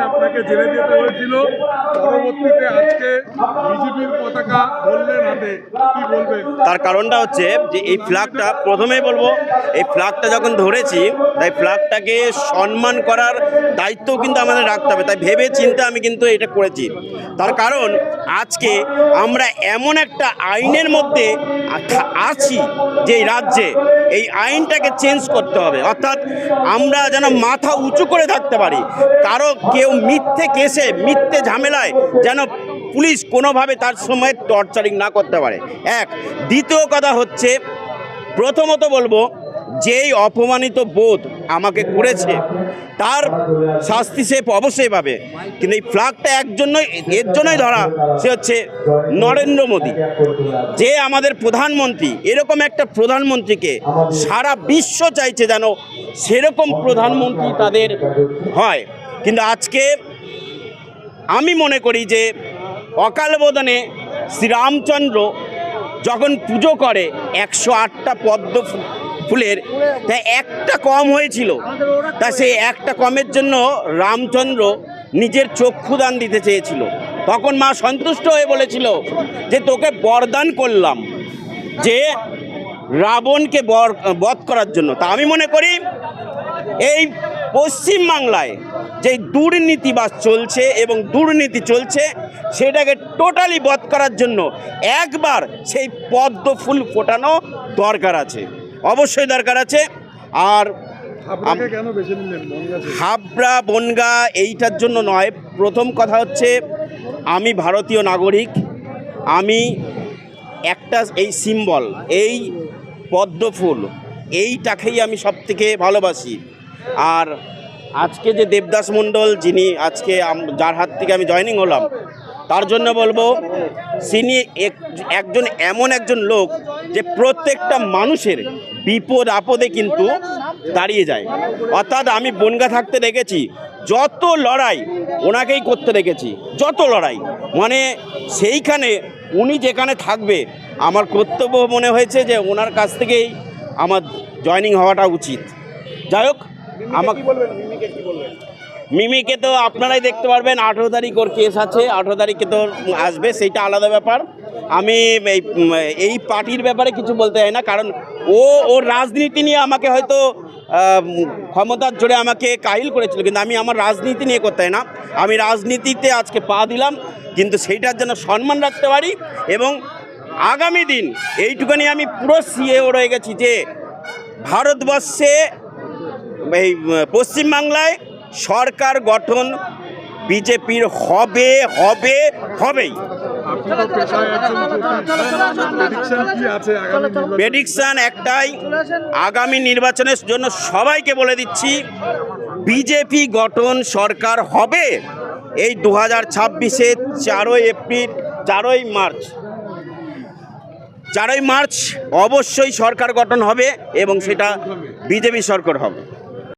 আপনাকে জেলে যেতে হয়েছিল, পরবর্তীতে আজকে বিজেপির পতাকা ধরলেন হাতে, কি বলবেন? তার কারণটা হচ্ছে যে এই ফ্ল্যাগটা, প্রথমেই বলবো, এই ফ্ল্যাগটা যখন ধরেছি তাই ফ্ল্যাগটাকে সম্মান করার দায়িত্বও কিন্তু আমাদের রাখতে হবে। তাই ভেবে চিন্তে আমি কিন্তু এটা করেছি। তার কারণ আজকে আমরা এমন একটা আইনের মধ্যে আছি যে রাজ্যে এই আইনটাকে চেঞ্জ করতে হবে, অর্থাৎ আমরা যেন মাথা উঁচু করে থাকতে পারি। কারো কেউ মিথ্যে কেসে, মিথ্যে ঝামেলায় যেন পুলিশ কোনোভাবে তার সময় টর্চারিং না করতে পারে। এক, দ্বিতীয় কথা হচ্ছে, প্রথমত বলবো, যেই অপমানিত বোধ আমাকে করেছে তার শাস্তি সে অবশ্যই পাবে। কিন্তু এই ফ্ল্যাগটা এর জন্যই ধরা, সে হচ্ছে নরেন্দ্র মোদী, যে আমাদের প্রধানমন্ত্রী। এরকম একটা প্রধানমন্ত্রীকে সারা বিশ্ব চাইছে যেন সেরকম প্রধানমন্ত্রী তাদের হয়। কিন্তু আজকে আমি মনে করি যে অকাল বোধনে শ্রীরামচন্দ্র যখন পুজো করে 108টা পদ্ম ফুলের, তা একটা কম হয়েছিল, তা সেই একটা কমের জন্য রামচন্দ্র নিজের চক্ষুদান দিতে চেয়েছিল। তখন মা সন্তুষ্ট হয়ে বলেছিল যে তোকে বরদান করলাম যে রাবণকে বধ করার জন্য। তা আমি মনে করি এই পশ্চিমবাংলায় যে দুর্নীতিবাজ চলছে এবং দুর্নীতি চলছে, সেটাকে টোটালি বধ করার জন্য একবার সেই পদ্ম ফুল ফোটানো দরকার আছে, অবশ্যই দরকার আছে। আর হাবড়া বনগা এইটার জন্য নয়, প্রথম কথা হচ্ছে আমি ভারতীয় নাগরিক, আমি একটা এই সিম্বল, এই পদ্ম ফুল, এইটাকেই আমি সব থেকে ভালোবাসি। আর আজকে যে দেবদাস মণ্ডল, যিনি আজকে যার হাত থেকে আমি জয়েনিং হলাম, তার জন্য বলবো তিনি এমন একজন লোক যে প্রত্যেকটা মানুষের বিপদ আপদে কিন্তু দাঁড়িয়ে যায়। অর্থাৎ আমি বনগা থাকতে দেখেছি যত লড়াই ওনাকেই করতে দেখেছি, যত লড়াই, মানে সেইখানে উনি যেখানে থাকবে আমার কর্তব্য মনে হয়েছে যে ওনার কাছ থেকেই আমার জয়েনিং হওয়াটা উচিত। যাই হোক, আমাকে মিমিকে তো আপনারাই দেখতে পারবেন, 18 তারিখ ওর কেস আছে, 18 তারিখে তো আসবে, সেইটা আলাদা ব্যাপার। আমি এই পার্টির ব্যাপারে কিছু বলতে চাই না, কারণ ওর রাজনীতি নিয়ে আমাকে হয়তো ক্ষমতার জোরে আমাকে কাহিল করেছিল, কিন্তু আমি আমার রাজনীতি নিয়ে করতে চাই না। আমি রাজনীতিতে আজকে পা দিলাম, কিন্তু সেইটার জন্য সম্মান রাখতে পারি। এবং আগামী দিন এইটুখানি আমি পুরো সিএও রয়ে গেছি যে ভারতবর্ষে, এই পশ্চিমবাংলায় সরকার গঠন বিজেপির হবেই। প্রেডিকশন একটাই, আগামী নির্বাচনের জন্য সবাইকে বলে দিচ্ছি, বিজেপি গঠন সরকার হবে এই 2026-এ 4ই মার্চ অবশ্যই সরকার গঠন হবে এবং সেটা বিজেপি সরকার হবে।